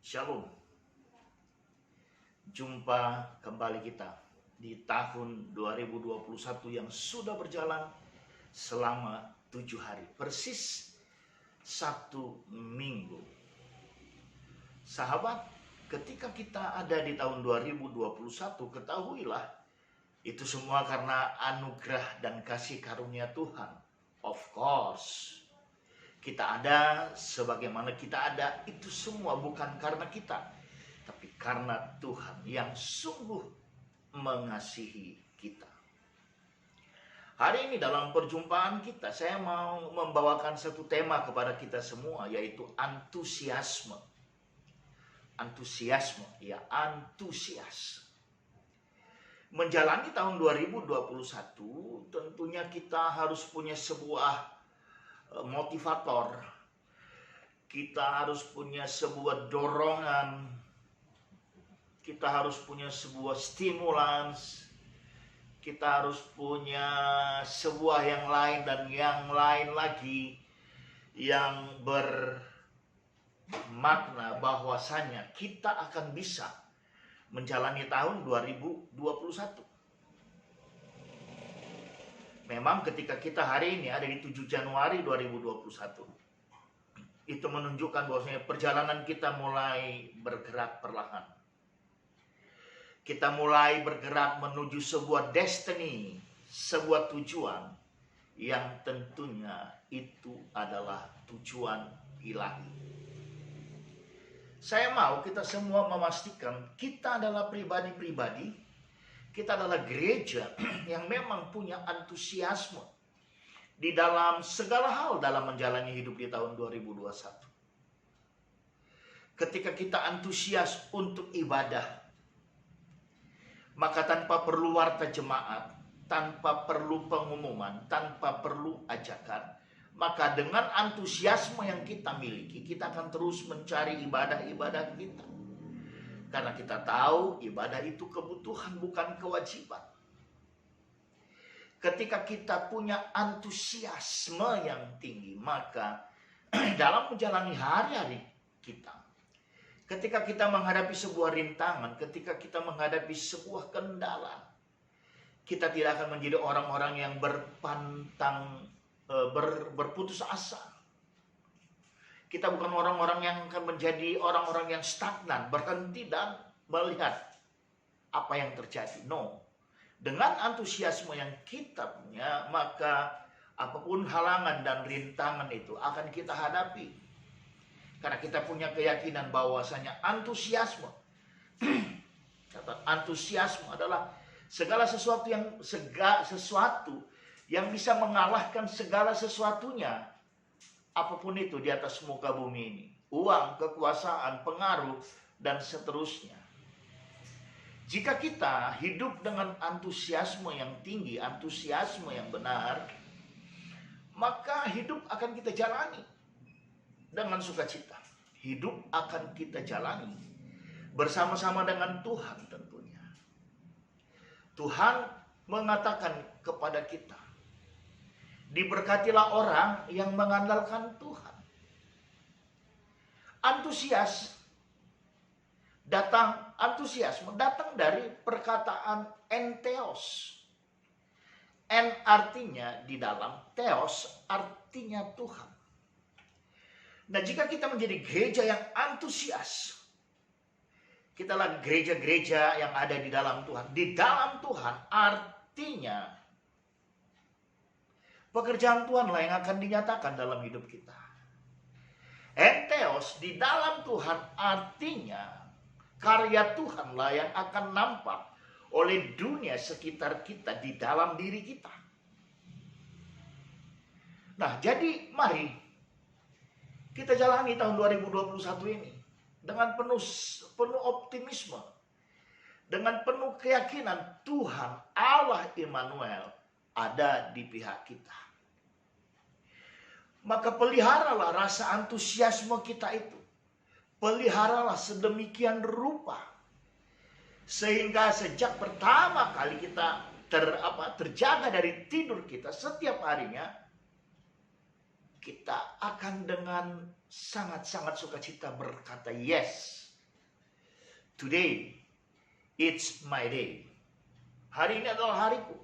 Shalom, jumpa kembali kita di tahun 2021 yang sudah berjalan selama 7 hari, persis 1 minggu. Sahabat, ketika kita ada di tahun 2021, ketahuilah itu semua karena anugerah dan kasih karunia Tuhan. Of course, kita ada sebagaimana kita ada, itu semua bukan karena kita, tapi karena Tuhan yang sungguh mengasihi kita. Hari ini dalam perjumpaan kita, saya mau membawakan satu tema kepada kita semua, yaitu antusiasme. Antusiasme, ya, antusias. Menjalani tahun 2021, tentunya kita harus punya sebuah motivator, kita harus punya sebuah dorongan, kita harus punya sebuah stimulans, kita harus punya sebuah yang lain dan yang lain lagi yang bermakna bahwasanya kita akan bisa menjalani tahun 2021. Memang ketika kita hari ini ada di 7 Januari 2021, itu menunjukkan bahwasanya perjalanan kita mulai bergerak perlahan. Kita mulai bergerak menuju sebuah destiny, sebuah tujuan yang tentunya itu adalah tujuan ilahi. Saya mau kita semua memastikan kita adalah pribadi-pribadi, kita adalah gereja yang memang punya antusiasme di dalam segala hal dalam menjalani hidup di tahun 2021. Ketika kita antusias untuk ibadah, maka tanpa perlu warta jemaat, tanpa perlu pengumuman, tanpa perlu ajakan, maka dengan antusiasme yang kita miliki, kita akan terus mencari ibadah-ibadah kita. Karena kita tahu ibadah itu kebutuhan, bukan kewajiban. Ketika kita punya antusiasme yang tinggi, maka dalam menjalani hari-hari kita, ketika kita menghadapi sebuah rintangan, ketika kita menghadapi sebuah kendala, kita tidak akan menjadi orang-orang yang berputus asa. Kita bukan orang-orang yang akan menjadi orang-orang yang stagnan, berhenti dan melihat apa yang terjadi. No. Dengan antusiasme yang kita punya, maka apapun halangan dan rintangan itu akan kita hadapi. Karena kita punya keyakinan bahwasanya antusiasme antusiasme adalah segala sesuatu yang bisa mengalahkan segala sesuatunya. Apapun itu di atas muka bumi ini. Uang, kekuasaan, pengaruh, dan seterusnya. Jika kita hidup dengan antusiasme yang tinggi, antusiasme yang benar, maka hidup akan kita jalani dengan sukacita. Hidup akan kita jalani bersama-sama dengan Tuhan tentunya. Tuhan mengatakan kepada kita, diberkatilah orang yang mengandalkan Tuhan. Antusiasme datang dari perkataan entheos. En artinya di dalam, theos artinya Tuhan. Nah, jika kita menjadi gereja yang antusias, kita adalah gereja-gereja yang ada di dalam Tuhan. Di dalam Tuhan artinya pekerjaan Tuhanlah yang akan dinyatakan dalam hidup kita. Entheos di dalam Tuhan artinya karya Tuhanlah yang akan nampak oleh dunia sekitar kita di dalam diri kita. Nah, jadi mari kita jalani tahun 2021 ini dengan penuh optimisme, dengan penuh keyakinan Tuhan Allah Immanuel ada di pihak kita. Maka peliharalah rasa antusiasme kita itu. Peliharalah sedemikian rupa. Sehingga sejak pertama kali kita terjaga dari tidur kita setiap harinya, kita akan dengan sangat-sangat sukacita berkata yes. Today, it's my day. Hari ini adalah hariku.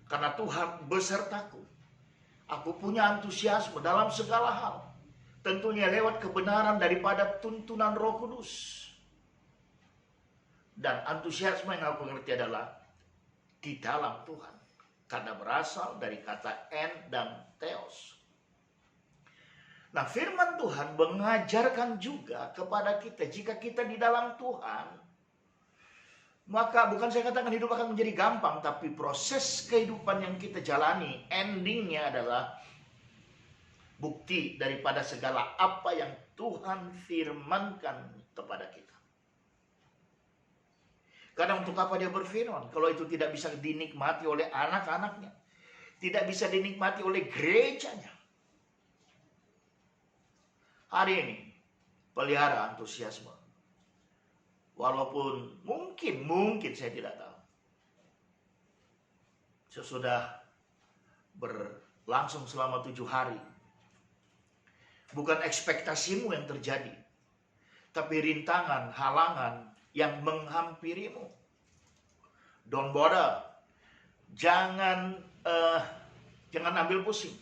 Karena Tuhan besertaku. Aku punya antusiasme dalam segala hal. Tentunya lewat kebenaran daripada tuntunan Roh Kudus. Dan antusiasme yang aku mengerti adalah di dalam Tuhan. Karena berasal dari kata en dan theos. Nah, firman Tuhan mengajarkan juga kepada kita, jika kita di dalam Tuhan, maka bukan saya katakan hidup akan menjadi gampang, tapi proses kehidupan yang kita jalani, endingnya adalah bukti daripada segala apa yang Tuhan firmankan kepada kita. Karena untuk apa dia berfirman? Kalau itu tidak bisa dinikmati oleh anak-anaknya, tidak bisa dinikmati oleh gerejanya. Hari ini, pelihara antusiasme. Walaupun mungkin saya tidak tahu. Sesudah berlangsung selama 7 hari. Bukan ekspektasimu yang terjadi. Tapi rintangan, halangan yang menghampirimu. Don't bother. Jangan ambil pusing.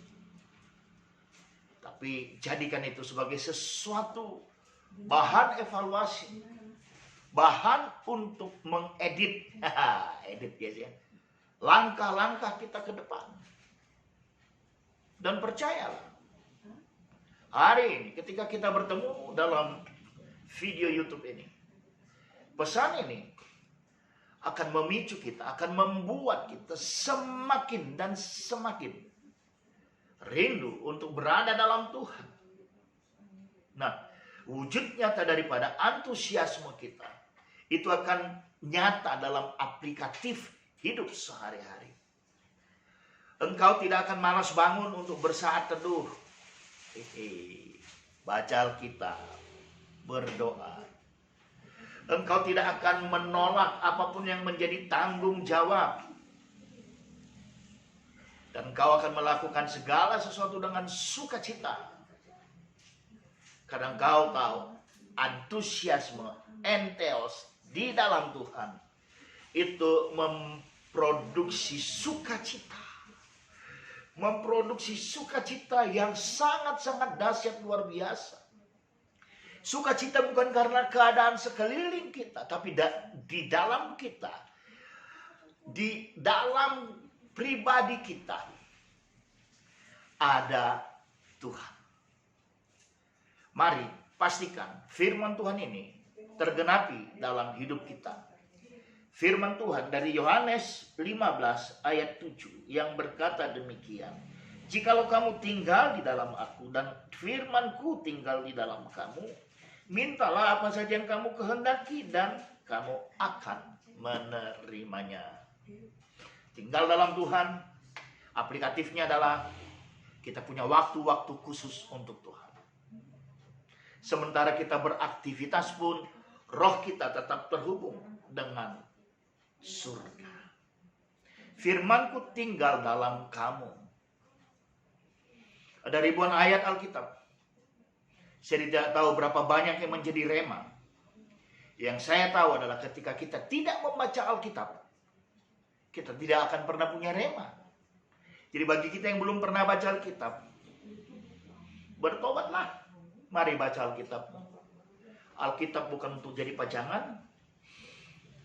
Tapi jadikan itu sebagai sesuatu bahan evaluasi, bahan untuk mengedit, edit guys ya, langkah-langkah kita ke depan. Dan percayalah, hari ini ketika kita bertemu dalam video YouTube ini, pesan ini akan memicu kita, akan membuat kita semakin dan semakin rindu untuk berada dalam Tuhan. Nah, wujud nyata daripada antusiasme kita itu akan nyata dalam aplikatif hidup sehari-hari. Engkau tidak akan malas bangun untuk bersaat teduh, baca Alkitab, berdoa. Engkau tidak akan menolak apapun yang menjadi tanggung jawab. Dan kau akan melakukan segala sesuatu dengan sukacita. Karena kau tahu antusiasme, entheos di dalam Tuhan itu memproduksi sukacita. Memproduksi sukacita yang sangat-sangat dahsyat luar biasa. Sukacita bukan karena keadaan sekeliling kita, tapi di dalam kita. Di dalam pribadi kita ada Tuhan. Mari pastikan firman Tuhan ini tergenapi dalam hidup kita. Firman Tuhan dari Yohanes 15 ayat 7 yang berkata demikian. Jikalau kamu tinggal di dalam aku dan firmanku tinggal di dalam kamu, mintalah apa saja yang kamu kehendaki dan kamu akan menerimanya. Tinggal dalam Tuhan, aplikatifnya adalah kita punya waktu-waktu khusus untuk Tuhan. Sementara kita beraktivitas pun, roh kita tetap terhubung dengan surga. Firmanku tinggal dalam kamu. Ada ribuan ayat Alkitab. Saya tidak tahu berapa banyak yang menjadi rema. Yang saya tahu adalah ketika kita tidak membaca Alkitab, kita tidak akan pernah punya rema. Jadi bagi kita yang belum pernah baca Alkitab, bertobatlah. Mari baca Alkitab. Alkitab bukan untuk jadi pajangan,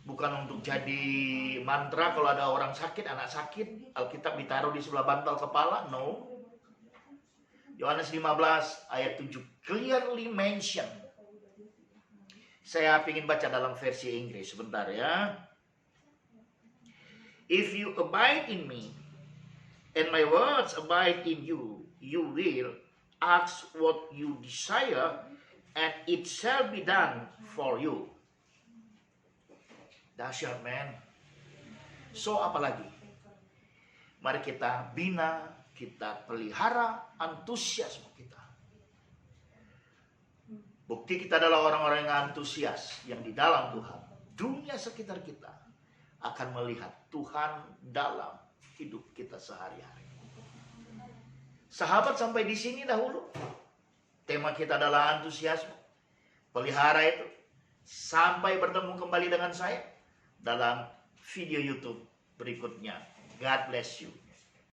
bukan untuk jadi mantra kalau ada orang sakit, anak sakit, Alkitab ditaruh di sebelah bantal kepala. No. Yohanes 15 ayat 7 clearly mention. Saya ingin baca dalam versi Inggris sebentar ya. If you abide in me and my words abide in you, you will ask what you desire and it shall be done for you. Dahsyat, man. So apalagi? Mari kita bina, kita pelihara antusiasme kita. Bukti kita adalah orang-orang yang antusias, yang di dalam Tuhan. Dunia sekitar kita akan melihat Tuhan dalam hidup kita sehari-hari. Sahabat, sampai di sini dahulu. Tema kita adalah antusiasme. Pelihara itu. Sampai bertemu kembali dengan saya dalam video YouTube berikutnya. God bless you.